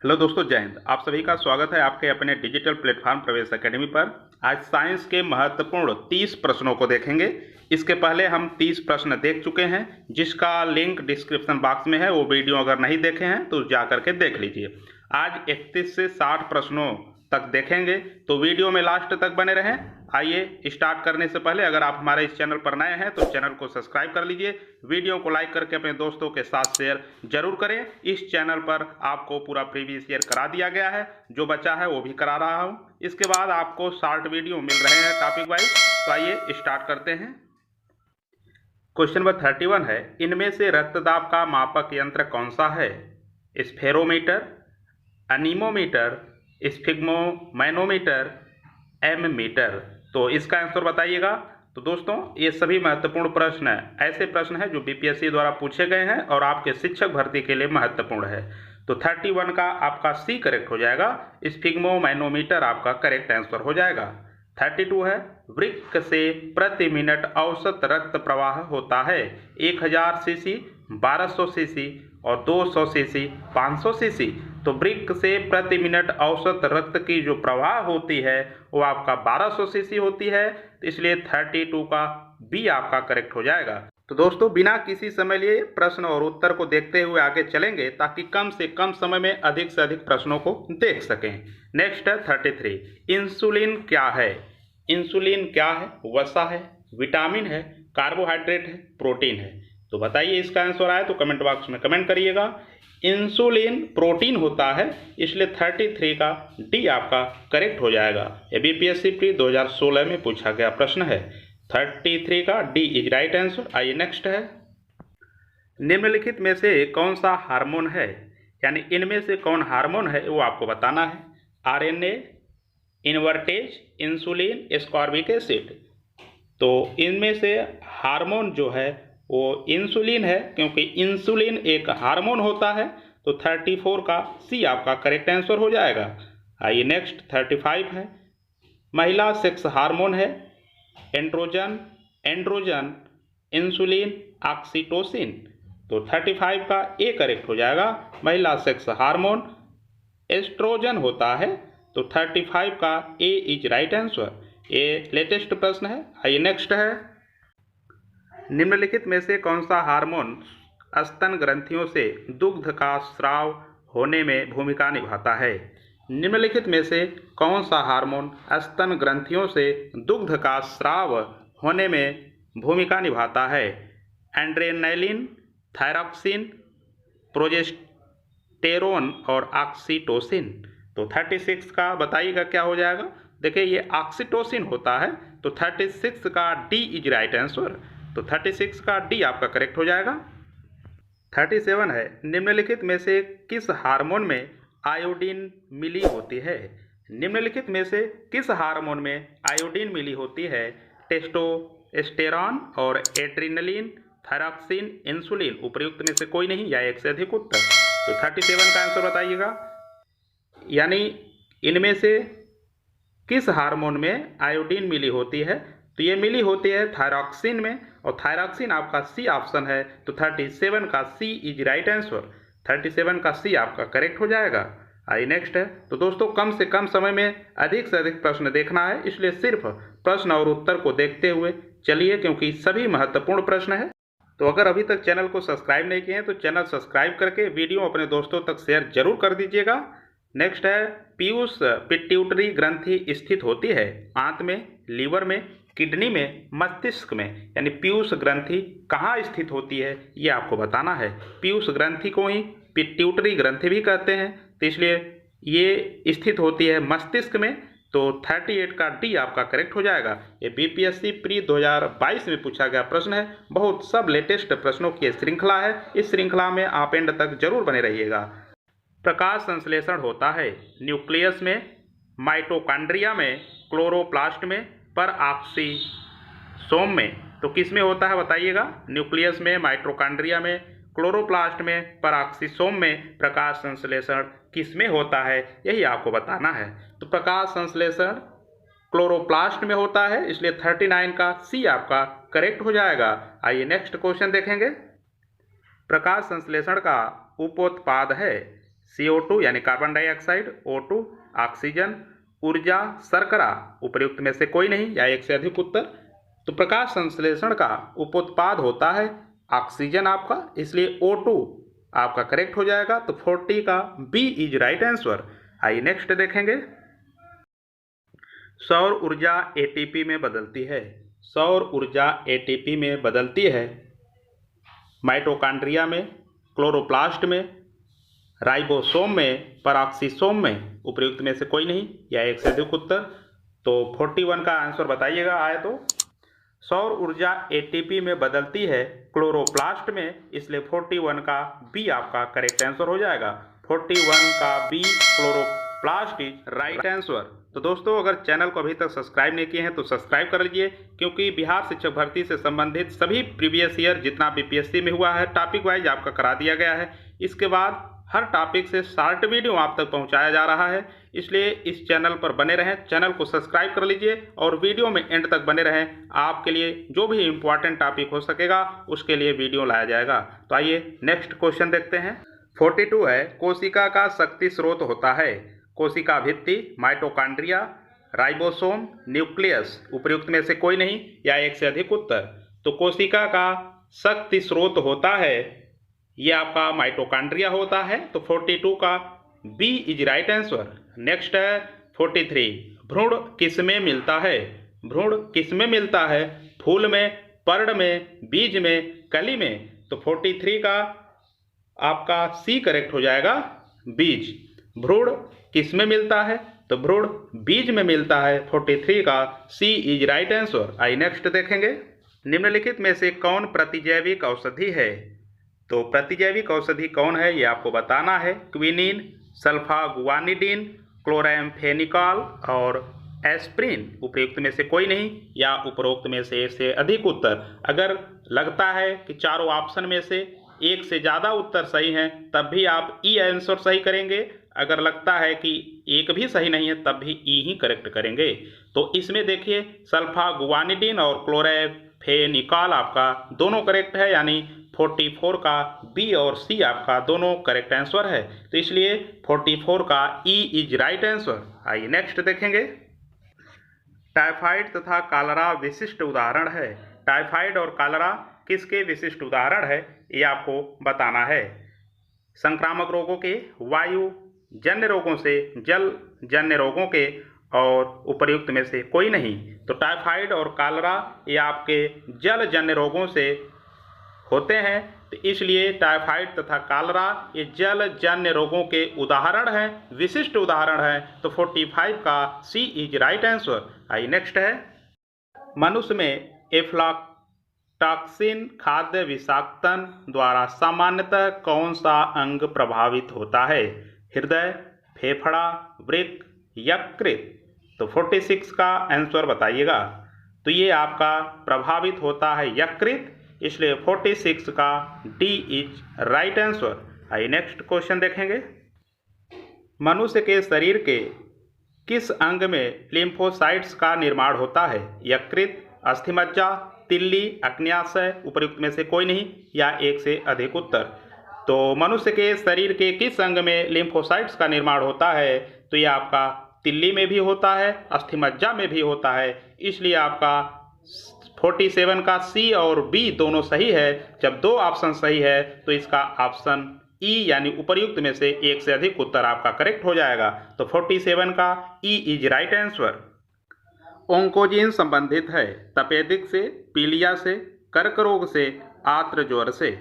Hello दोस्तों, जय हिंद। आप सभी का स्वागत है आपके अपने डिजिटल प्लेटफॉर्म प्रवेश एकेडमी पर। आज साइंस के महत्वपूर्ण 30 प्रश्नों को देखेंगे। इसके पहले हम 30 प्रश्न देख चुके हैं, जिसका लिंक डिस्क्रिप्शन बॉक्स में है। वो वीडियो अगर नहीं देखे हैं तो जा करके देख लीजिए। आज 31 से 60 प्रश्नों तक देखेंगे, तो वीडियो में लास्ट तक बने रहें। आइए स्टार्ट करने से पहले अगर आप हमारे इस चैनल पर नए हैं तो चैनल को सब्सक्राइब कर लीजिए, वीडियो को लाइक करके अपने दोस्तों के साथ शेयर जरूर करें। इस चैनल पर आपको पूरा प्रीवियस ईयर करा दिया गया है, जो बचा है वो भी करा रहा हूँ। इसके बाद आपको शॉर्ट वीडियो मिल रहे हैं टॉपिक वाइज। तो आइए स्टार्ट करते हैं। क्वेश्चन नंबर 31 है, इनमें से रक्तदाब का मापक यंत्र कौन सा है? Spherometer, anemometer, sphygmomanometer, ammeter. तो इसका आंसर बताइएगा। तो दोस्तों, ये सभी महत्वपूर्ण प्रश्न ऐसे प्रश्न हैं जो बीपीएससी द्वारा पूछे गए हैं और आपके शिक्षक भर्ती के लिए महत्वपूर्ण है। तो 31 का आपका सी करेक्ट हो जाएगा। स्फिग्मोमैनोमीटर आपका करेक्ट आंसर हो जाएगा। 32 है, वृक्क से प्रति मिनट औसत रक्त प्रवाह होता है 1000 सीसी, 1200 सीसी और 200 सीसी, 500 सीसी। तो वृक्क से प्रति मिनट औसत रक्त की जो प्रवाह होती है वो आपका 1200 सीसी होती है। तो इसलिए 32 का बी आपका करेक्ट हो जाएगा। तो दोस्तों, बिना किसी समय लिए प्रश्न और उत्तर को देखते हुए आगे चलेंगे, ताकि कम से कम समय में अधिक से अधिक प्रश्नों को देख सकें। नेक्स्ट है 33, इंसुलिन क्या है? इंसुलिन क्या है? वसा है, विटामिन है, कार्बोहाइड्रेट है, प्रोटीन है। तो बताइए, इसका आंसर आए तो कमेंट बॉक्स में कमेंट करिएगा। इंसुलिन प्रोटीन होता है, इसलिए 33 का डी आपका करेक्ट हो जाएगा। ये बीपीएससी प्री 2016 में पूछा गया प्रश्न है। 33 का डी इज राइट आंसर। आइए नेक्स्ट है, निम्नलिखित में से कौन सा हार्मोन है? यानी इनमें से कौन हार्मोन है वो आपको बताना है। RNA, invertase, insulin, ascorbic acid. तो इनमें से हार्मोन जो है वो इंसुलिन है, क्योंकि इंसुलिन एक हार्मोन होता है। तो 34 का सी आपका करेक्ट आंसर हो जाएगा। आइए नेक्स्ट 35 है, महिला सेक्स हार्मोन है एंड्रोजन, एंड्रोजन, इंसुलिन, ऑक्सीटोसिन। तो 35 का ए करेक्ट हो जाएगा। महिला सेक्स हार्मोन एस्ट्रोजन होता है। तो 35 का ए इज राइट आंसर। ये लेटेस्ट प्रश्न है। आइए नेक्स्ट है, निम्नलिखित में से कौन सा हार्मोन स्तन ग्रंथियों से दुग्ध का स्राव होने में भूमिका निभाता है? निम्नलिखित में से कौन सा हार्मोन स्तन ग्रंथियों से दुग्ध का स्राव होने में भूमिका निभाता है? एड्रेनालिन, थायरॉक्सिन, प्रोजेस्टेरोन और ऑक्सीटोसिन। तो 36 का बताइएगा क्या हो जाएगा। देखिए, ये ऑक्सीटोसिन होता है। तो 36 का डी इज राइट आंसर। तो 36 का डी आपका करेक्ट हो जाएगा। 37 है, निम्नलिखित में से किस हार्मोन में आयोडीन मिली होती है? निम्नलिखित में से किस हार्मोन में आयोडीन मिली होती है? टेस्टोस्टेरॉन और एड्रेनलिन, थायरॉक्सिन, इंसुलिन। उपयुक्त में से कोई नहीं या एक से अधिक उत्तर। तो 37 का आंसर बताइएगा। यानी इनमें से किस हार्मोन में आयोडीन मिली होती है? तो ये मिली होती है थायरॉक्सिन में, और थायरॉक्सिन आपका सी ऑप्शन है। तो 37 का सी इज राइट आंसर। 37 का सी आपका करेक्ट हो जाएगा। आइए नेक्स्ट है। तो दोस्तों, कम से कम समय में अधिक से अधिक प्रश्न देखना है, इसलिए सिर्फ प्रश्न और उत्तर को देखते हुए चलिए, क्योंकि सभी महत्वपूर्ण प्रश्न है। तो अगर अभी तक चैनल को सब्सक्राइब नहीं किए हैं तो चैनल सब्सक्राइब करके वीडियो अपने दोस्तों तक शेयर जरूर कर दीजिएगा। नेक्स्ट है, पीयूष पिट्यूटरी ग्रंथि स्थित होती है आंत में, लीवर में, किडनी में, मस्तिष्क में। यानी पीयूष ग्रंथि कहाँ स्थित होती है ये आपको बताना है। पीयूष ग्रंथि को ही पिट्यूटरी ग्रंथि भी कहते हैं, तो इसलिए ये स्थित होती है मस्तिष्क में। तो 38 का डी आपका करेक्ट हो जाएगा। ये बीपीएससी प्री 2022 में पूछा गया प्रश्न है। बहुत सब लेटेस्ट प्रश्नों की श्रृंखला है। इस श्रृंखला में आप एंड तक जरूर बने रहिएगा। प्रकाश संश्लेषण होता है न्यूक्लियस में, माइटोकॉन्ड्रिया में, क्लोरोप्लास्ट में, परऑक्सीसोम में। तो किस में होता है बताइएगा। न्यूक्लियस में, माइटोकॉन्ड्रिया में, क्लोरोप्लास्ट में, परऑक्सीसोम में प्रकाश संश्लेषण किस में होता है, यही आपको बताना है। तो प्रकाश संश्लेषण क्लोरोप्लास्ट में होता है, इसलिए 39 का सी आपका करेक्ट हो जाएगा। आइए नेक्स्ट क्वेश्चन देखेंगे। प्रकाश संश्लेषण का उपोत्पाद है CO2 यानी कार्बन डाइऑक्साइड, O2 ऑक्सीजन, ऊर्जा, शर्करा उपर्युक्त में से कोई नहीं या एक से अधिक उत्तर। तो प्रकाश संश्लेषण का उपोत्पाद होता है ऑक्सीजन आपका, इसलिए O2 आपका करेक्ट हो जाएगा। तो 40 का बी इज राइट आंसर। आइए नेक्स्ट देखेंगे। सौर ऊर्जा ATP में बदलती है। सौर ऊर्जा ATP में बदलती है माइटोकॉन्ड्रिया में, क्लोरोप्लास्ट में, राइबोसोम में, पेरोक्सिसोम में उपर्युक्त में से कोई नहीं या एक से अधिक उत्तर। तो 41 का आंसर बताइएगा आए तो। सौर ऊर्जा ATP में बदलती है क्लोरोप्लास्ट में, इसलिए 41 का बी आपका करेक्ट आंसर हो जाएगा। 41 का B chloroplast is right answer. तो दोस्तों अगर चैनल को अभी तक सब्सक्राइब नहीं किए हैं तो सब्सक्राइब कर लीजिए, क्योंकि बिहार शिक्षक भर्ती से संबंधित सभी प्रीवियस ईयर जितना BPSC में हुआ है टॉपिक वाइज आपका करा दिया गया है। इसके बाद हर टॉपिक से शॉर्ट वीडियो आप तक पहुंचाया जा रहा है, इसलिए इस चैनल पर बने रहें। चैनल को सब्सक्राइब कर लीजिए और वीडियो में एंड तक बने रहें। आपके लिए जो भी इम्पोर्टेंट टॉपिक हो सकेगा उसके लिए वीडियो लाया जाएगा। तो आइए नेक्स्ट क्वेश्चन देखते हैं। 42 है, कोशिका का शक्ति स्रोत होता है। कोशिका भित्ति, माइटोकॉन्ड्रिया, राइबोसोम, न्यूक्लियस उपर्युक्त में से कोई नहीं या एक से अधिक उत्तर। तो कोशिका का शक्ति स्रोत होता है, ये आपका माइटोकॉन्ड्रिया होता है। तो 42 का B is right answer. Next है 43, भ्रूण किसमें मिलता है। भ्रूण किसमें मिलता है, फूल में, पर्ड में, बीज में, कली में। तो 43 का आपका सी करेक्ट हो जाएगा, बीज। भ्रूण किसमें मिलता है, तो भ्रूण बीज में मिलता है। 43 का सी इज राइट आंसर। आइए नेक्स्ट देखेंगे। निम्नलिखित में से कौन प्रतिजैविक औषधि है। तो प्रतिजैविक औषधि कौन है ये आपको बताना है। क्विनिन, सल्फागुआनिडीन, क्लोराम्फेनिकॉल और एस्प्रिन उपर्युक्त में से कोई नहीं या उपरोक्त में से एक से अधिक उत्तर। अगर लगता है कि चारों ऑप्शन में से एक से ज़्यादा उत्तर सही हैं तब भी आप ई आंसर सही करेंगे। अगर लगता है कि एक भी सही नहीं है तब भी ई ही करेक्ट करेंगे। तो इसमें देखिए सल्फागुआनिडीन और क्लोराम्फेनिकॉल आपका दोनों करेक्ट है, यानी 44 का बी और सी आपका दोनों करेक्ट आंसर है। तो इसलिए 44 का ई इज राइट आंसर। आइए नेक्स्ट देखेंगे। टाइफाइड तथा कॉलरा विशिष्ट उदाहरण है। टाइफाइड और कॉलरा किसके विशिष्ट उदाहरण है ये आपको बताना है। संक्रामक रोगों के, वायु जन्य रोगों से, जल जन्य रोगों के और उपर्युक्त में से कोई नहीं। तो टाइफाइड और कॉलरा ये आपके जल जन्य रोगों से होते हैं, तो इसलिए टाइफाइड तथा कॉलरा ये जल जन्य रोगों के उदाहरण हैं, विशिष्ट उदाहरण हैं। तो 45 का सी इज राइट आंसर। आइए नेक्स्ट है। मनुष्य में एफ्लाटॉक्सिन खाद्य विषाक्तन द्वारा सामान्यतः कौन सा अंग प्रभावित होता है। हृदय, फेफड़ा, वृक्क, यकृत। तो 46 का आंसर बताइएगा। तो ये आपका प्रभावित होता है यकृत, इसलिए 46 का डी इज राइट आंसर। आइए नेक्स्ट क्वेश्चन देखेंगे। मनुष्य के शरीर के किस अंग में लिम्फोसाइट्स का निर्माण होता है। यकृत, अस्थिमज्जा, तिल्ली, अग्न्याशय उपर्युक्त में से कोई नहीं या एक से अधिक उत्तर। तो मनुष्य के शरीर के किस अंग में लिम्फोसाइट्स का निर्माण होता है, तो ये आपका तिल्ली में भी होता है, अस्थिमज्जा में भी होता है। इसलिए आपका 47 का सी और बी दोनों सही है। जब दो ऑप्शन सही है तो इसका ऑप्शन ई यानी उपर्युक्त में से एक से अधिक उत्तर आपका करेक्ट हो जाएगा। तो 47 का E is right answer. Oncogene संबंधित है तपेदिक से, पीलिया से, कर्क रोग से, आर्द्र ज्वर से।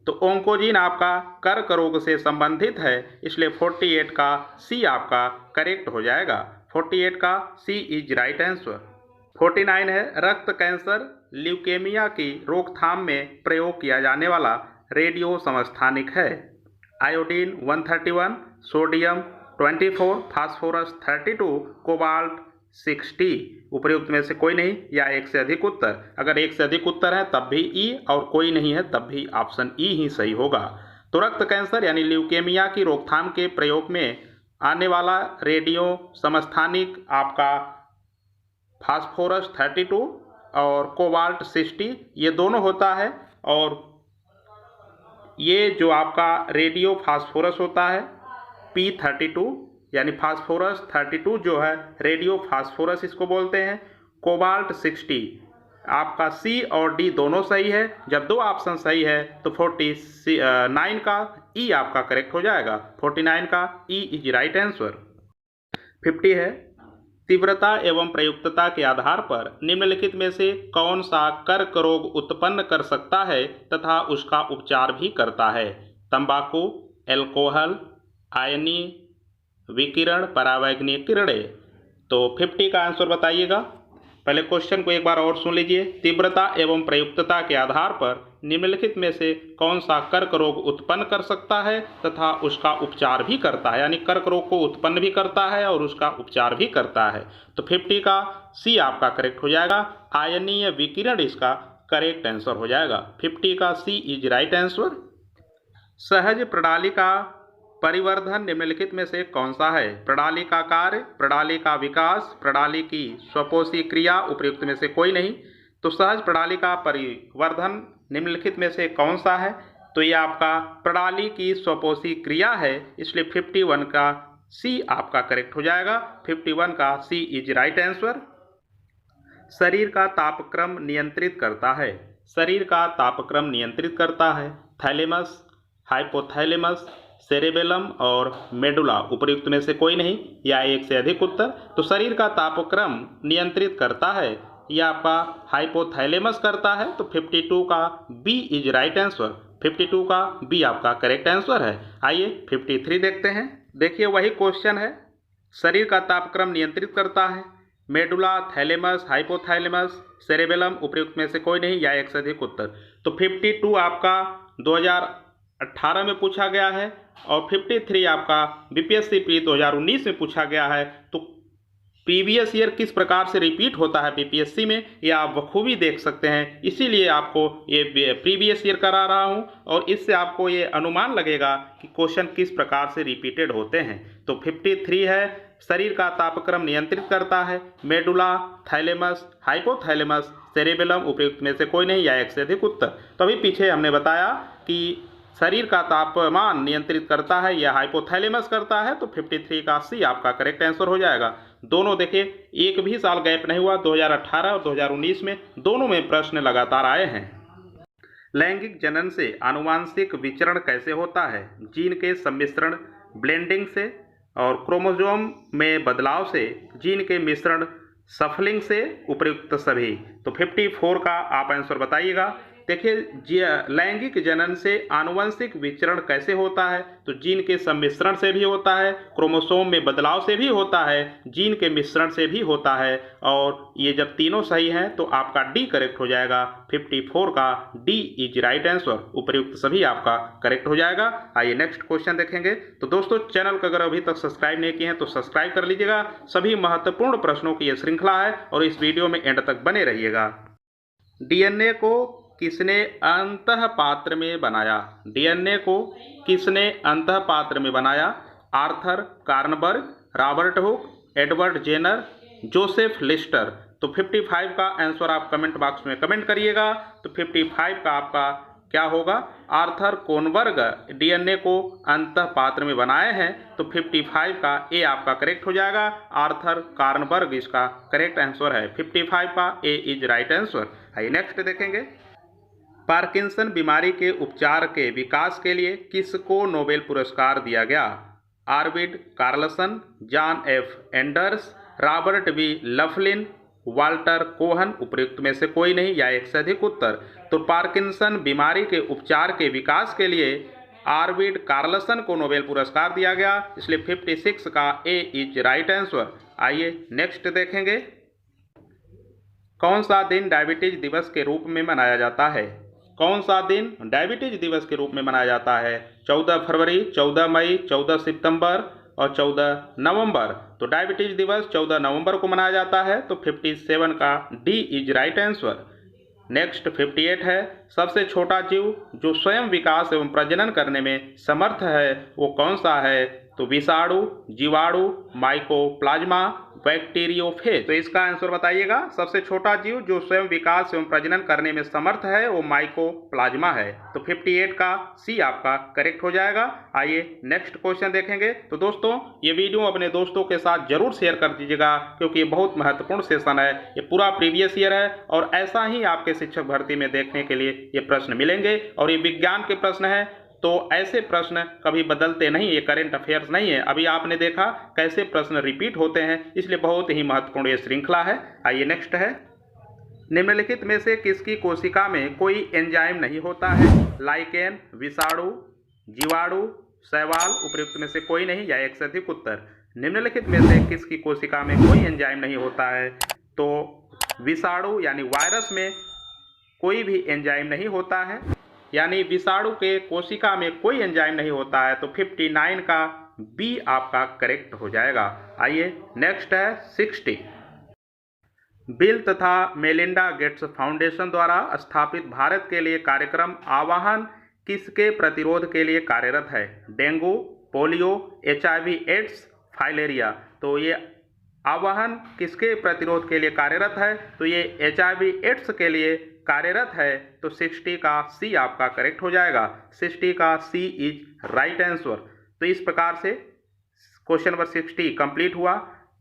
तो ओंकोजीन आपका कर्क रोग से संबंधित है, इसलिए 48 का सी आपका करेक्ट हो जाएगा। 48 का सी इज राइट आंसर। 49 है, रक्त कैंसर, ल्यूकेमिया की रोकथाम में प्रयोग किया जाने वाला रेडियो समस्थानिक है। आयोडीन 131, सोडियम 24, फास्फोरस 32, कोबाल्ट 60 उपर्युक्त में से कोई नहीं या एक से अधिक उत्तर। अगर एक से अधिक उत्तर है तब भी ई और कोई नहीं है तब भी ऑप्शन ई ही सही होगा। तो रक्त कैंसर यानी ल्यूकेमिया की रोकथाम के प्रयोग में आने वाला रेडियो समस्थानिक आपका फास्फोरस 32 और कोबाल्ट 60 ये दोनों होता है। और ये जो आपका रेडियो फास्फोरस होता है P32 यानी फास्फोरस 32 जो है रेडियो फास्फोरस इसको बोलते हैं। कोबाल्ट 60 आपका C और D दोनों सही है। जब दो ऑप्शन सही है तो 49 का E आपका करेक्ट हो जाएगा। 49 का E इज राइट आंसर। 50 है, तीव्रता एवं प्रयुक्तता के आधार पर निम्नलिखित में से कौन सा कर्क रोग उत्पन्न कर सकता है तथा उसका उपचार भी करता है? तंबाकू, एल्कोहल, आयनीय विकिरण, परावैंगनीय किरणें। तो 50 का आंसर बताइएगा। पहले क्वेश्चन को एक बार और सुन लीजिए। तीव्रता एवं प्रयुक्तता के आधार पर निम्नलिखित में से कौन सा कर्क रोग उत्पन्न कर सकता है तथा उसका उपचार भी करता है, यानी कर्क रोग को उत्पन्न भी करता है और उसका उपचार भी करता है। तो 50 का C आपका करेक्ट हो जाएगा। आयनीय विकिरण इसका करेक्ट आंसर हो जाएगा। 50 का C इज राइट आंसर। सहज प्रणाली का परिवर्धन निम्नलिखित में से कौन सा है? प्रणाली का कार्य, प्रणाली का विकास, प्रणाली की स्वपोषी क्रिया, उपर्युक्त में से कोई नहीं। तो सहज प्रणाली का परिवर्धन निम्नलिखित में से कौन सा है? तो ये आपका प्रणाली की स्वपोषी क्रिया है, इसलिए 51 का C आपका करेक्ट हो जाएगा। 51 का C इज राइट आंसर। शरीर का तापक्रम नियंत्रित करता है। शरीर का तापक्रम नियंत्रित करता है थैलेमस, हाइपोथैलेमस, सेरेबेलम और मेडुला, उपर्युक्त में से कोई नहीं या एक से अधिक उत्तर। तो शरीर का तापक्रम नियंत्रित करता है, यह आपका हाइपोथैलेमस करता है। तो 52 का B इज राइट आंसर। 52 का B आपका करेक्ट आंसर है। आइए 53 देखते हैं। देखिए वही क्वेश्चन है, शरीर का तापक्रम नियंत्रित करता है मेडुला, थैलेमस, हाइपोथैलेमस, सेरेबेलम, उपर्युक्त में से कोई नहीं या एक से अधिक उत्तर। तो 52 आपका 2018 में पूछा गया है और 53 आपका बीपीएससी प्री 2019 में पूछा गया है। तो प्रीवियस ईयर किस प्रकार से रिपीट होता है बीपीएससी में, यह आप बखूबी देख सकते हैं। इसीलिए आपको ये प्रीवियस ईयर करा रहा हूं और इससे आपको ये अनुमान लगेगा कि क्वेश्चन किस प्रकार से रिपीटेड होते हैं। तो 53 है, शरीर का तापक्रम नियंत्रित करता है मेडुला, थैलेमस, हाइपोथैलेमस, सेरेबेलम, उपर्युक्त में से कोई नहीं या एक से अधिक उत्तर। तो अभी पीछे हमने बताया कि शरीर का तापमान नियंत्रित करता है या हाइपोथैलेमस करता है। तो 53 का C आपका करेक्ट आंसर हो जाएगा। दोनों देखिए एक भी साल गैप नहीं हुआ, 2018 और 2019 में दोनों में प्रश्न लगातार आए हैं। लैंगिक जनन से आनुवांशिक विचरण कैसे होता है? जीन के सम्मिश्रण, ब्लेंडिंग से, और क्रोमोसोम में बदलाव से, जीन के मिश्रण, सफलिंग से, उपर्युक्त सभी। तो 54 का आप आंसर बताइएगा। देखिए लैंगिक जनन से आनुवंशिक विचरण कैसे होता है? तो जीन के सम्मिश्रण से भी होता है, क्रोमोसोम में बदलाव से भी होता है, जीन के मिश्रण से भी होता है, और ये जब तीनों सही हैं तो आपका D करेक्ट हो जाएगा। 54 का D इज राइट आंसर। उपर्युक्त सभी आपका करेक्ट हो जाएगा। आइए नेक्स्ट क्वेश्चन देखेंगे। तो दोस्तों चैनल को अगर अभी तक सब्सक्राइब नहीं किए हैं तो सब्सक्राइब कर लीजिएगा। सभी महत्वपूर्ण प्रश्नों की यह श्रृंखला है और इस वीडियो में एंड तक बने रहिएगा। DNA को किसने अंतः पात्र में बनाया? DNA को किसने अंतः पात्र में बनाया? Arthur Kornberg, Robert Hooke, Edward Jenner, Joseph Lister. तो 55 का आंसर आप कमेंट बॉक्स में कमेंट करिएगा। तो 55 का आपका क्या होगा? आर्थर कोनबर्ग DNA को अंतः पात्र में बनाए हैं। तो 55 का A आपका करेक्ट हो जाएगा। आर्थर कार्नबर्ग इसका करेक्ट आंसर है। 55 का A इज राइट आंसर। आइए नेक्स्ट देखेंगे। पार्किंसन बीमारी के उपचार के विकास के लिए किसको नोबेल पुरस्कार दिया गया? Arvid Carlsson, John F Enders, Robert V Laughlin, Walter Kohn, उपर्युक्त में से कोई नहीं या एक से अधिक उत्तर। तो पार्किंसन बीमारी के उपचार के विकास के लिए आर्विड कार्लसन को नोबेल पुरस्कार दिया गया, इसलिए 56 का A इज राइट आंसर। आइए नेक्स्ट देखेंगे। कौन सा दिन डायबिटीज दिवस के रूप में मनाया जाता है? कौन सा दिन डायबिटीज दिवस के रूप में मनाया जाता है? 14 फरवरी, 14 मई, 14 सितंबर और 14 नवंबर। तो डायबिटीज दिवस 14 नवंबर को मनाया जाता है। तो 57 का D is right answer. Next 58 है। सबसे छोटा जीव जो स्वयं विकास एवं प्रजनन करने में समर्थ है वो कौन सा है? तो विषाणु, जीवाणु, माइकोप्लाज्मा, बैक्टीरियोफेज। तो इसका आंसर बताइएगा। सबसे छोटा जीव जो स्वयं विकास एवं प्रजनन करने में समर्थ है वो माइकोप्लाज्मा है। तो 58 का सी आपका करेक्ट हो जाएगा। आइए नेक्स्ट क्वेश्चन देखेंगे। तो दोस्तों ये वीडियो अपने दोस्तों के साथ जरूर शेयर कर दीजिएगा, क्योंकि ये बहुत महत्वपूर्ण सेशन है। ये पूरा प्रीवियस ईयर है और ऐसा ही आपके शिक्षक भर्ती में देखने के लिए ये प्रश्न मिलेंगे। और ये विज्ञान के प्रश्न है, तो ऐसे प्रश्न कभी बदलते नहीं, ये करेंट अफेयर्स नहीं है। अभी आपने देखा कैसे प्रश्न रिपीट होते हैं, इसलिए बहुत ही महत्वपूर्ण ये श्रृंखला है। आइए नेक्स्ट है, निम्नलिखित में से किसकी कोशिका में कोई एंजाइम नहीं होता है? लाइकेन, विषाणु, जीवाणु, शैवाल, उपयुक्त में से कोई नहीं या एक से अधिक उत्तर। निम्नलिखित में से किसकी कोशिका में कोई एंजाइम नहीं होता है? तो विषाणु यानी वायरस में कोई भी एंजाइम नहीं होता है, यानी विषाणु के कोशिका में कोई एंजाइम नहीं होता है। तो 59 का बी आपका करेक्ट हो जाएगा। आइए नेक्स्ट है 60। बिल तथा मेलिंडा गेट्स फाउंडेशन द्वारा स्थापित भारत के लिए कार्यक्रम आह्वान किसके प्रतिरोध के लिए कार्यरत है? Dengue, polio, HIV AIDS, filaria. तो ये आह्वान किसके प्रतिरोध के लिए कार्यरत है? तो ये HIV एड्स के लिए कार्यरत है। तो 60 का सी आपका करेक्ट हो जाएगा। 60 का सी इज राइट आंसर। तो इस प्रकार से क्वेश्चन नंबर 60 कंप्लीट हुआ।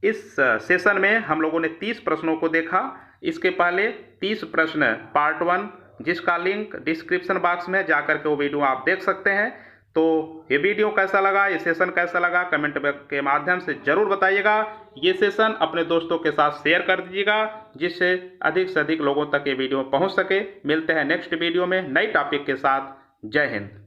इस सेशन में हम लोगों ने 30 प्रश्नों को देखा। इसके पहले 30 प्रश्न पार्ट 1, जिसका लिंक डिस्क्रिप्शन बॉक्स में जाकर के वो वीडियो आप देख सकते हैं। तो ये वीडियो कैसा लगा, ये सेशन कैसा लगा, कमेंट के माध्यम से जरूर बताइएगा। ये सेशन अपने दोस्तों के साथ शेयर कर दीजिएगा, जिससे अधिक से अधिक लोगों तक ये वीडियो पहुंच सके। मिलते हैं नेक्स्ट वीडियो में नई टॉपिक के साथ। जय हिंद।